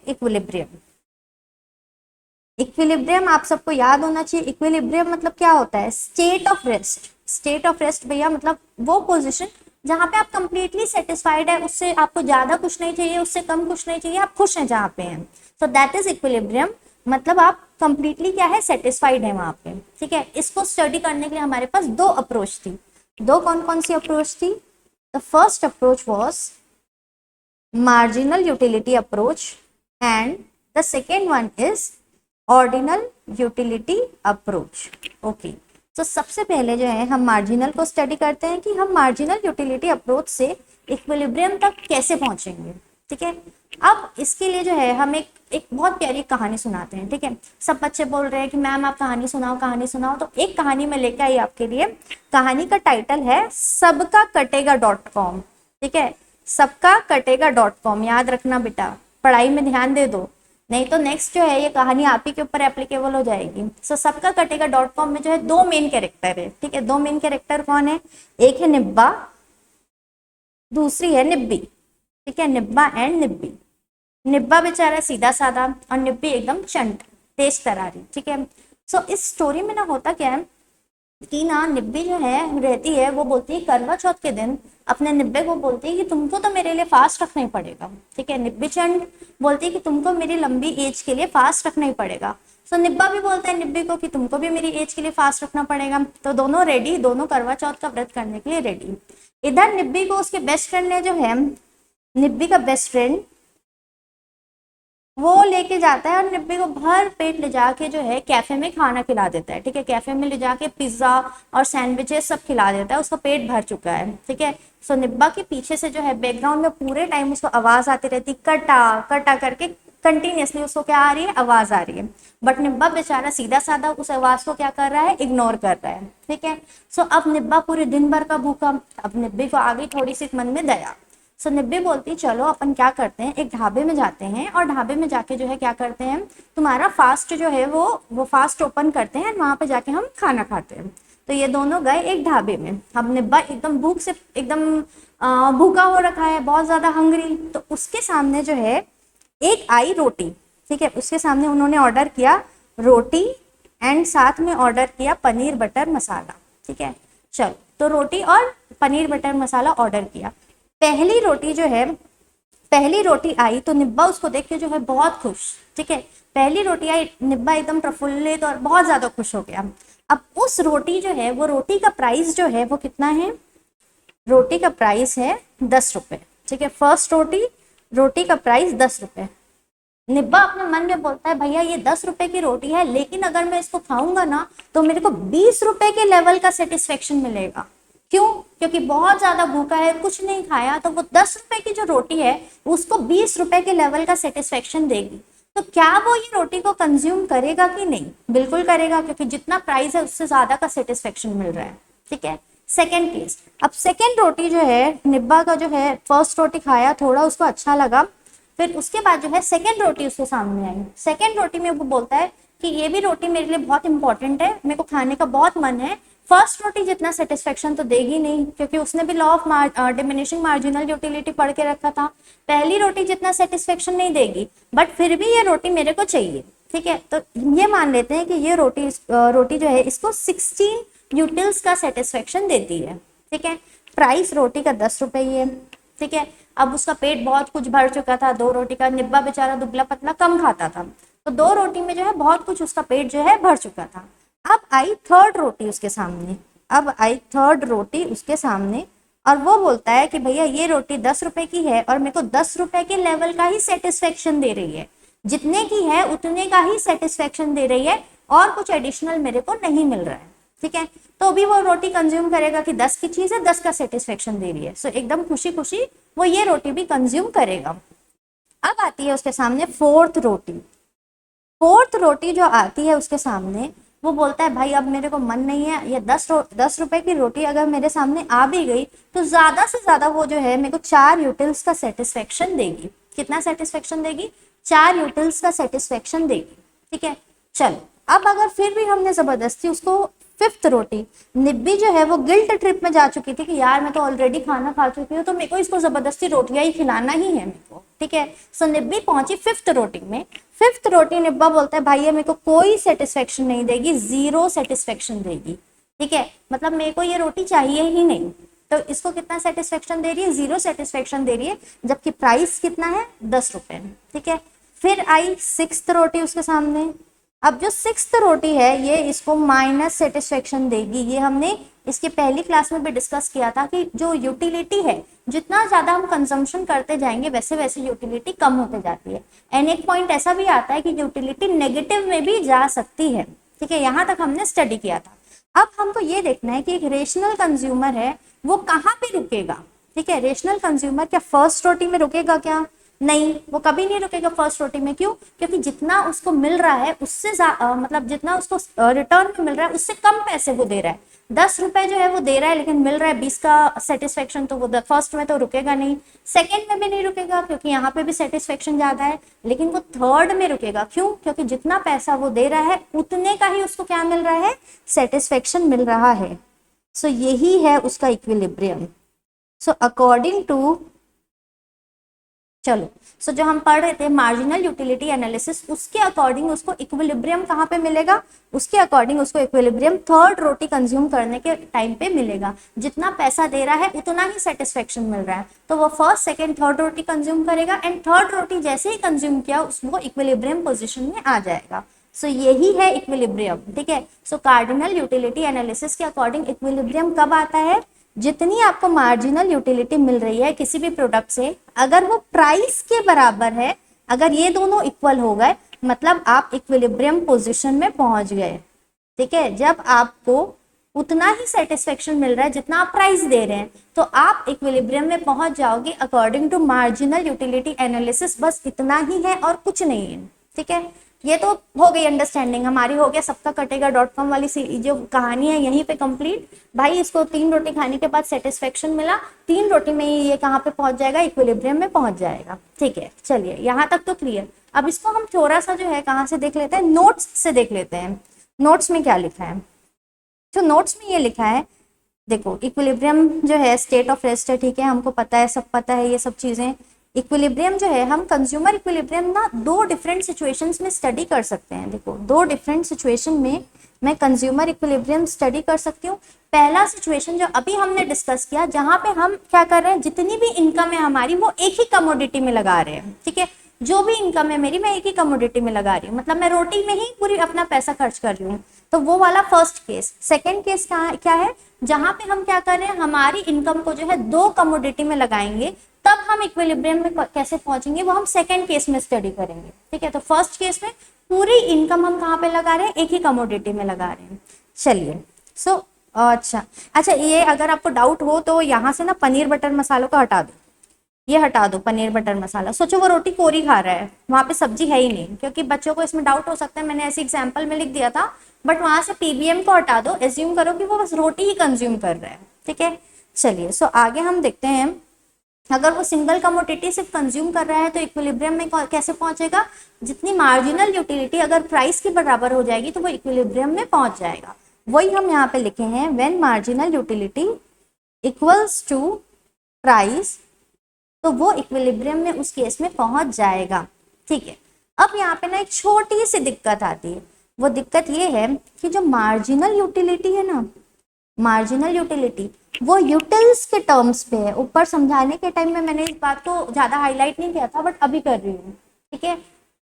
Equilibrium. Equilibrium आप सबको याद होना चाहिए। इक्विलिब्रियम मतलब क्या होता है? State of rest. State of rest भैया मतलब वो पोजीशन जहां पे आप कंप्लीटली सेटिस्फाइड है, उससे आपको ज्यादा कुछ नहीं चाहिए, उससे कम कुछ नहीं चाहिए, आप खुश हैं जहाँ पे हैं। So that is equilibrium. मतलब आप कंप्लीटली क्या है, सेटिस्फाइड है वहां पे। ठीक है, इसको स्टडी करने के लिए हमारे पास दो अप्रोच थी। दो कौन कौन सी अप्रोच थी? The first approach was marginal utility approach and the second one is ordinal utility approach. Okay, तो सबसे पहले जो है हम मार्जिनल को स्टडी करते हैं कि हम मार्जिनल यूटिलिटी अप्रोच से इक्विलिब्रियम तक कैसे पहुंचेंगे। ठीक है, अब इसके लिए जो है हम एक बहुत प्यारी कहानी सुनाते हैं। ठीक है, सब बच्चे बोल रहे हैं कि मैम आप कहानी सुनाओ कहानी सुनाओ, तो एक कहानी में लेके आई आपके लिए। कहानी का टाइटल है सबका कटेगा .com। ठीक है, सबका कटेगा .com, याद रखना बेटा, पढ़ाई में ध्यान दे दो, नहीं तो नेक्स्ट जो है ये कहानी आप ही के ऊपर एप्लीकेबल हो जाएगी। सो सबका कटेगा .com में जो है दो मेन कैरेक्टर है। ठीक है, दो मेन कैरेक्टर कौन है? एक है निब्बा, दूसरी है निब्बी। ठीक है, निब्बा एंड निब्बी। निब्बा बेचारा सीधा साधा और निब्बी एकदम चंट, तेज तरारी। ठीक है, सो इस स्टोरी में ना होता क्या है कि ना निब्बी जो है रहती है, वो बोलती है करवा चौथ के दिन अपने निब्बे को बोलती है कि तुमको तो मेरे लिए फास्ट रखना ही पड़ेगा। ठीक है, निब्बी चंड बोलती है कि तुमको मेरी लंबी एज के लिए फास्ट रखना ही पड़ेगा। सो निब्बा भी बोलता है निब्बी को कि तुमको भी मेरी एज के लिए फास्ट रखना पड़ेगा। तो दोनों रेडी, दोनों करवा चौथ का व्रत करने के लिए रेडी। इधर निब्बी को उसके बेस्ट फ्रेंड ने जो है, निब्बी का बेस्ट फ्रेंड वो लेके जाता है और निब्बी को भर पेट ले जाके जो है कैफे में खाना खिला देता है। ठीक है, कैफे में ले जाके पिज्जा और सैंडविचेस सब खिला देता है, उसका पेट भर चुका है। ठीक है, सो निब्बा के पीछे से जो है बैकग्राउंड में पूरे टाइम उसको आवाज आती रहती, कटा कटा करके कंटिन्यूसली उसको क्या आ रही है, आवाज आ रही है। बट निब्बा बेचारा सीधा साधा उस आवाज को क्या कर रहा है, इग्नोर कर रहा है। ठीक है, सो अब निब्बा पूरे दिन भर का भूखा, अब निब्बी को आ गई थोड़ी सी मन में दया। सो निब्बी बोलती चलो अपन क्या करते हैं, एक ढाबे में जाते हैं और ढाबे में जाके जो है क्या करते हैं, तुम्हारा फास्ट जो है वो फास्ट ओपन करते हैं, वहां पे जाके हम खाना खाते हैं। तो ये दोनों गए एक ढाबे में। अब निब्बा एकदम भूख से एकदम भूखा हो रखा है, बहुत ज्यादा हंग्री। तो उसके सामने जो है एक आई रोटी। ठीक है, उसके सामने उन्होंने ऑर्डर किया रोटी एंड साथ में ऑर्डर किया पनीर बटर मसाला। ठीक है, चलो तो रोटी और पनीर बटर मसाला ऑर्डर किया। पहली रोटी जो है, पहली रोटी आई तो निब्बा उसको देख के जो है बहुत खुश। ठीक है, पहली रोटी आई, निब्बा एकदम प्रफुल्लित और बहुत ज्यादा खुश हो गया। अब उस रोटी जो है, वो रोटी का प्राइस जो है वो कितना है? रोटी का प्राइस है 10 रुपए। ठीक है, फर्स्ट रोटी का प्राइस 10 रुपए। निब्बा अपने मन में बोलता है भैया ये 10 रुपए की रोटी है, लेकिन अगर मैं इसको खाऊंगा ना तो मेरे को 20 रुपए के लेवल का सेटिस्फेक्शन मिलेगा। क्यों? क्योंकि बहुत ज्यादा भूखा है, कुछ नहीं खाया, तो वो 10 रुपए की जो रोटी है उसको 20 रुपए के लेवल का सेटिस्फेक्शन देगी। तो क्या वो ये रोटी को कंज्यूम करेगा कि नहीं? बिल्कुल करेगा, क्योंकि जितना प्राइस है उससे ज्यादा का सेटिस्फेक्शन मिल रहा है। ठीक है, सेकेंड केस। अब सेकेंड रोटी जो है, निब्बा का जो है फर्स्ट रोटी खाया, थोड़ा उसको अच्छा लगा, फिर उसके बाद जो है सेकेंड रोटी उसके सामने आई। सेकेंड रोटी में वो बोलता है कि ये भी रोटी मेरे लिए बहुत इंपॉर्टेंट है, मेरे को खाने का बहुत मन है। फर्स्ट रोटी जितना सेटिस्फेक्शन तो देगी नहीं, क्योंकि उसने भी law of diminishing marginal utility पढ़ के रखा था। पहली रोटी जितना सेटिस्फेक्शन नहीं देगी, बट फिर भी ये रोटी मेरे को चाहिए। ठीक है, तो ये मान लेते हैं कि ये रोटी जो है इसको 16 यूटिल्स का सेटिस्फेक्शन देती है। ठीक है, प्राइस रोटी का 10 रुपए ही है। ठीक है, अब उसका पेट बहुत कुछ भर चुका था, 2 रोटी का। निब्बा बेचारा दुबला पतला कम खाता था, तो 2 रोटी में जो है बहुत कुछ उसका पेट जो है भर चुका था। अब आई थर्ड रोटी उसके सामने, और वो बोलता है कि भैया ये रोटी 10 रुपए की है और मेरे को 10 रुपए के लेवल का ही सेटिस्फेक्शन दे रही है, जितने की है उतने का ही सेटिस्फेक्शन दे रही है, और कुछ एडिशनल मेरे को नहीं मिल रहा है। ठीक है, तो भी वो रोटी कंज्यूम करेगा कि 10 की चीज है, 10 का सेटिस्फेक्शन दे रही है। सो एकदम खुशी खुशी वो ये रोटी भी कंज्यूम करेगा। अब आती है उसके सामने फोर्थ रोटी जो आती है उसके सामने, वो बोलता है भाई अब मेरे को मन नहीं है, ये 10 रुपए की रोटी अगर मेरे सामने आ भी गई तो ज्यादा से ज्यादा वो जो है मेरे को 4 यूटिल्स का सेटिस्फेक्शन देगी। कितना सेटिस्फेक्शन देगी? 4 यूटिल्स का सेटिस्फेक्शन देगी। ठीक है, चलो अब अगर फिर भी हमने जबरदस्ती उसको 5th रोटी। निब्बी जो है वो गिल्ट ट्रिप में जा चुकी थी कि यार मैं तो ऑलरेडी खाना खा चुकी हूँ, तो मेरे को इसको जबरदस्ती रोटियां ही खिलाना ही है मेरे को, ठीक है। सो निब्बी पहुंची 5th रोटी में। 5th रोटी निब्बा बोलता है भाई ये मेरे को कोई सेटिस्फेक्शन नहीं देगी, 0 सेटिस्फेक्शन देगी, ठीक है, मतलब मेरे को ये रोटी चाहिए ही नहीं। तो इसको कितना सेटिस्फेक्शन दे रही है, 0 सेटिस्फेक्शन दे रही है, जबकि प्राइस कितना है, 10 रुपए, ठीक है। फिर आई 6th रोटी उसके सामने। अब जो 6th रोटी है ये इसको माइनस सेटिस्फेक्शन देगी। ये हमने इसकी पहली क्लास में भी डिस्कस किया था कि जो यूटिलिटी है, जितना ज्यादा हम कंजम्पशन करते जाएंगे वैसे वैसे यूटिलिटी कम होते जाती है। एंड एक पॉइंट ऐसा भी आता है कि यूटिलिटी नेगेटिव में भी जा सकती है, ठीक है। यहाँ तक हमने स्टडी किया था। अब हमको ये देखना है कि एक रेशनल कंज्यूमर है वो कहाँ पे रुकेगा, ठीक है। रेशनल कंज्यूमर क्या फर्स्ट रोटी में रुकेगा क्या? नहीं, वो कभी नहीं रुकेगा फर्स्ट रोटी में। क्यों? क्योंकि जितना उसको मिल रहा है उससे मतलब जितना उसको रिटर्न में मिल रहा है उससे कम पैसे वो दे रहा है। 10 रुपए जो है वो दे रहा है लेकिन मिल रहा है 20 का सेटिस्फेक्शन, तो वो फर्स्ट में तो रुकेगा नहीं, सेकंड में भी नहीं रुकेगा क्योंकि यहाँ पे भी सेटिस्फेक्शन ज्यादा है, लेकिन वो थर्ड में रुकेगा। क्यों? क्योंकि जितना पैसा वो दे रहा है उतने का ही उसको क्या मिल रहा है, सेटिस्फेक्शन मिल रहा है। सो यही है उसका इक्विलिब्रियम। सो अकॉर्डिंग टू, चलो सो जो हम पढ़ रहे थे मार्जिनल यूटिलिटी एनालिसिस, उसके अकॉर्डिंग उसको इक्विलिब्रियम कहाँ पे मिलेगा, उसके अकॉर्डिंग उसको इक्विलिब्रियम थर्ड रोटी कंज्यूम करने के टाइम पे मिलेगा। जितना पैसा दे रहा है उतना ही सेटिस्फेक्शन मिल रहा है, तो वो फर्स्ट सेकंड थर्ड रोटी कंज्यूम करेगा एंड थर्ड रोटी जैसे ही कंज्यूम किया उसको इक्विलिब्रियम पोजिशन में आ जाएगा। सो यही है इक्विलिब्रियम, ठीक है। सो कार्डिनल यूटिलिटी एनालिसिस के अकॉर्डिंग इक्विलिब्रियम कब आता है, जितनी आपको मार्जिनल यूटिलिटी मिल रही है किसी भी प्रोडक्ट से, अगर वो प्राइस के बराबर है, अगर ये दोनों इक्वल हो गए मतलब आप इक्विलिब्रियम पोजीशन में पहुंच गए, ठीक है। जब आपको उतना ही सेटिस्फेक्शन मिल रहा है जितना आप प्राइस दे रहे हैं तो आप इक्विलिब्रियम में पहुंच जाओगे according to marginal utility analysis. बस इतना ही है और कुछ नहीं है, ठीक है। ये तो हो गई अंडरस्टैंडिंग हमारी, हो गया सबका कटेगा .com वाली जो कहानी है यहीं पे कंप्लीट। भाई इसको 3 रोटी खाने के बाद सेटिस्फेक्शन मिला, 3 रोटी में ही ये कहाँ पे पहुंच जाएगा, इक्विलिब्रियम में पहुंच जाएगा, ठीक है। चलिए यहाँ तक तो क्लियर। अब इसको हम थोड़ा सा जो है कहाँ से देख लेते हैं, नोट्स से देख लेते हैं। नोट्स में क्या लिखा है, तो नोट्स में ये लिखा है, देखो इक्विलिब्रियम जो है स्टेट ऑफ रेस्ट है, ठीक है, हमको पता है, सब पता है ये सब चीजें। इक्विलिब्रियम जो है हम कंज्यूमर इक्विलिब्रियम ना 2 डिफरेंट सिचुएशंस में स्टडी कर सकते हैं। देखो 2 डिफरेंट सिचुएशन में मैं कंज्यूमर इक्विलिब्रियम स्टडी कर सकती हूँ। पहला सिचुएशन जो अभी हमने डिस्कस किया, जहां पे हम क्या कर रहे हैं, जितनी भी इनकम है हमारी वो एक ही कमोडिटी में लगा रहे हैं, ठीक है। जो भी इनकम है मेरी मैं एक ही कमोडिटी में लगा रही हूँ, मतलब मैं रोटी में ही पूरी अपना पैसा खर्च कर रही हूँ, तो वो वाला फर्स्ट केस। सेकेंड केस क्या है, जहां पे हम क्या कर रहे हैं, हमारी इनकम को जो है 2 कमोडिटी में लगाएंगे, तब हम इक्विलिब्रियम में कैसे पहुंचेंगे वो हम सेकेंड केस में स्टडी करेंगे, ठीक है। तो फर्स्ट केस में पूरी इनकम हम कहाँ पे लगा रहे हैं, एक ही कमोडिटी में लगा रहे हैं। चलिए अच्छा ये अगर आपको डाउट हो तो यहाँ से ना पनीर बटर मसालों को हटा दो, ये हटा दो पनीर बटर मसाला। सोचो वो रोटी कोरी खा रहा है, वहां पे सब्जी है ही नहीं, क्योंकि बच्चों को इसमें डाउट हो सकता है, मैंने ऐसे एग्जांपल में लिख दिया था, बट वहां से पीबीएम को हटा दो, एज्यूम करो कि वो बस रोटी ही कंज्यूम कर रहा है, ठीक है। चलिए आगे हम देखते हैं, अगर वो सिंगल कमोडिटी सिर्फ कंज्यूम कर रहा है तो इक्विलिब्रियम में कैसे पहुंचेगा, जितनी मार्जिनल यूटिलिटी अगर प्राइस के बराबर हो जाएगी तो वो इक्विलिब्रियम में पहुंच जाएगा। वही हम यहाँ पे लिखे हैं, when marginal utility equals to price, तो वो इक्विलिब्रियम में उस केस में पहुंच जाएगा, ठीक है। अब यहाँ पे ना एक छोटी सी दिक्कत आती है, वो दिक्कत ये है कि जो मार्जिनल यूटिलिटी है ना, मार्जिनल यूटिलिटी वो यूटिल्स के टर्म्स पे है। ऊपर समझाने के टाइम में मैंने इस बात को ज्यादा हाईलाइट नहीं किया था, बट अभी कर रही हूँ, ठीक है।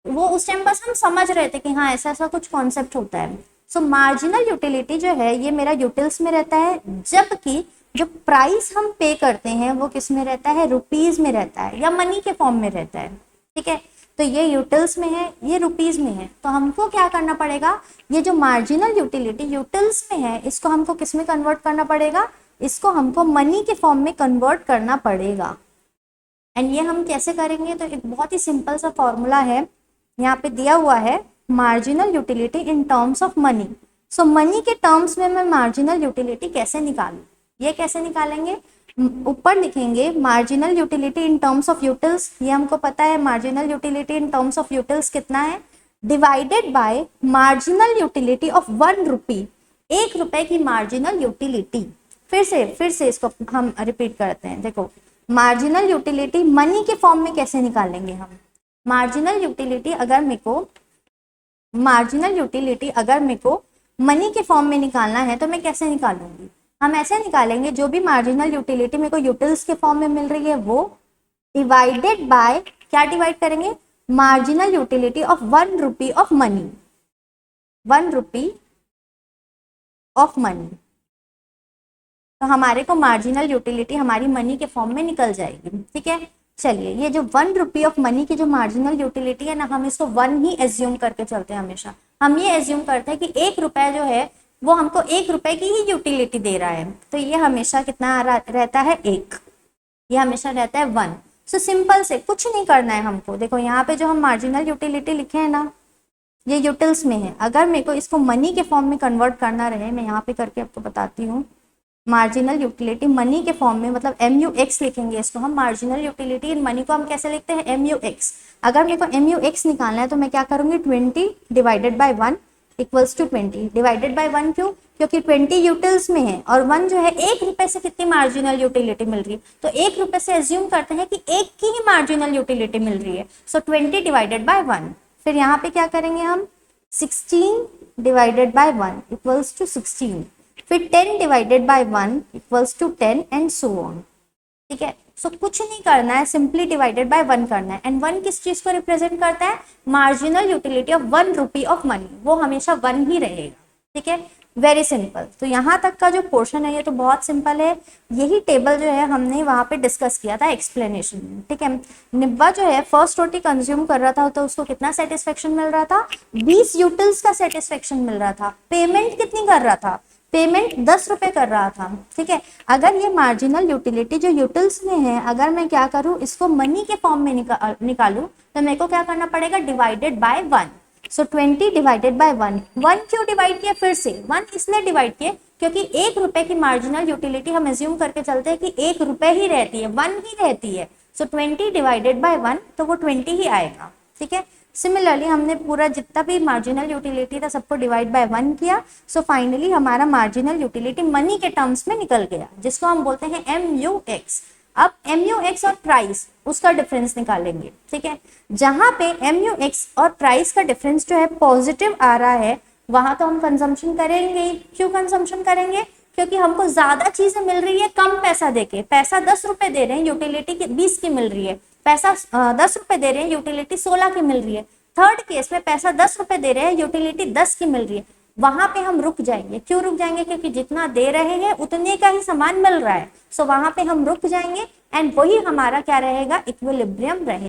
वो उस टाइम बस हम समझ रहे थे कि हाँ ऐसा ऐसा कुछ कॉन्सेप्ट होता है। सो मार्जिनल यूटिलिटी जो है ये मेरा यूटिल्स में रहता है, जबकि जो प्राइस हम पे करते हैं वो किस में रहता है, रुपीज में रहता है या मनी के फॉर्म में रहता है, ठीक है। तो ये यूटिल्स में है, ये रुपीज में है, तो हमको क्या करना पड़ेगा, ये जो मार्जिनल यूटिलिटी यूटिल्स में है इसको हमको किस में कन्वर्ट करना पड़ेगा, इसको हमको मनी के फॉर्म में कन्वर्ट करना पड़ेगा। एंड ये हम कैसे करेंगे, तो एक बहुत ही सिंपल सा फॉर्मूला है यहाँ पे दिया हुआ है, marginal utility in terms of money. So money के टर्म्स में मैं मार्जिनल यूटिलिटी कैसे निकालूं, ये कैसे निकालेंगे, ऊपर लिखेंगे marginal utility in terms of utils, ये हमको पता है marginal utility in terms of utils कितना है, divided by marginal utility of 1 रुपी 1 रुपए की मार्जिनल यूटिलिटी, फिर से इसको हम रिपीट करते हैं। देखो मार्जिनल यूटिलिटी मनी के फॉर्म में कैसे निकालेंगे हम? मार्जिनल यूटिलिटी अगर मेरे को मनी के फॉर्म में निकालना है तो मैं कैसे निकालूंगी? हम ऐसे निकालेंगे, जो भी मार्जिनल यूटिलिटी मेरे को यूटिल्स के फॉर्म में मिल रही है वो डिवाइडेड बाय, क्या डिवाइड करेंगे? Marginal utility of 1 rupee of money, 1 rupee of money. तो हमारे को मार्जिनल यूटिलिटी हमारी मनी के फॉर्म में निकल जाएगी, ठीक है। चलिए, ये जो 1 रुपी ऑफ मनी की जो मार्जिनल यूटिलिटी है ना, हम इसको 1 ही एज्यूम करके चलते हैं हमेशा। हम ये एज्यूम करते हैं कि 1 रुपए जो है वो हमको 1 रुपए की ही यूटिलिटी दे रहा है, तो ये हमेशा कितना रहता है? 1। ये हमेशा रहता है 1। सो सिंपल से कुछ नहीं करना है हमको। देखो यहाँ पे जो हम मार्जिनल यूटिलिटी लिखे हैं ना, ये यूटिल्स में है। अगर मेरे को इसको मनी के फॉर्म में कन्वर्ट करना रहे, मैं यहाँ पे करके आपको बताती हूँ। मार्जिनल यूटिलिटी मनी के फॉर्म में, मतलब MUX लिखेंगे इसको हम। मार्जिनल यूटिलिटी इन मनी को हम कैसे लिखते हैं? MUX। अगर मेरे को MUX निकालना है तो मैं क्या करूंगी? 20 divided by 1 equals to 20 divided by 1। क्यों? क्योंकि 20 यूटिल्स में है और 1 जो है 1 रुपए से कितनी मार्जिनल यूटिलिटी मिल रही है, तो 1 रुपए से एज्यूम करते हैं कि 1 की ही मार्जिनल यूटिलिटी मिल रही है। सो 20 डिवाइडेड बाय 1। फिर यहाँ पे क्या करेंगे हम? 16 डिवाइडेड बाय 1 इक्वल्स टू 16। फिर 10 divided by 1 equals to 10 and so on, ठीक है। सो कुछ नहीं करना है, सिंपली डिवाइडेड बाय 1 करना है। एंड 1 किस चीज को रिप्रेजेंट करता है? Marginal utility of 1 rupee of money, वो हमेशा 1 ही रहेगा, ठीक है। Very simple. तो यहाँ तक का जो पोर्शन है ये तो बहुत सिंपल है। यही टेबल जो है हमने वहाँ पे डिस्कस किया था एक्सप्लेनेशन में, ठीक है। निब्बा जो है फर्स्ट रोटी कंज्यूम कर रहा था तो उसको कितना सेटिस्फेक्शन मिल रहा था? 20 यूटिल्स का सेटिस्फेक्शन मिल रहा था। पेमेंट कितनी कर रहा था? पेमेंट 10 रुपए कर रहा था, ठीक है। अगर ये मार्जिनल यूटिलिटी जो यूटिल्स में है, अगर मैं क्या करूँ, इसको मनी के फॉर्म में निकालूं तो मेरे को क्या करना पड़ेगा? Divided by 1। So 20 divided by 1। 1 क्यों डिवाइड किया? फिर से 1 इसलिए डिवाइड किया क्योंकि 1 रुपए की मार्जिनल यूटिलिटी हम एज्यूम करके चलते हैं कि 1 रुपए ही रहती है, 1 ही रहती है। सो 20 डिवाइडेड बाय 1, तो वो 20 ही आएगा, ठीक है। सिमिलरली हमने पूरा जितना भी मार्जिनल यूटिलिटी था सबको डिवाइड बाय 1 किया। सो फाइनली हमारा मार्जिनल यूटिलिटी मनी के टर्म्स में निकल गया, जिसको हम बोलते हैं MUX। अब MUX और प्राइस, उसका डिफरेंस निकालेंगे, ठीक है। जहां पे MUX और प्राइस का डिफरेंस जो है पॉजिटिव आ रहा है, वहां तो हम कंजम्पशन करेंगे ही। क्यों कंजम्पशन करेंगे? क्योंकि हमको ज्यादा चीजें मिल रही है कम पैसा देके। पैसा 10 रुपए दे रहे हैं, यूटिलिटी 20 की मिल रही है। पैसा 10 रुपए दे रहे हैं, यूटिलिटी 16 की मिल रही है। थर्ड केस में पैसा 10 रुपए दे रहे हैं, यूटिलिटी 10 की मिल रही है। वहां पे हम रुक जाएंगे। क्यों रुक जाएंगे? क्योंकि जितना दे रहे हैं उतने का ही सामान मिल रहा है। सो वहां पे हम रुक जाएंगे एंड वही हमारा क्या रहेगा? इक्विलिब्रियम रहेगा।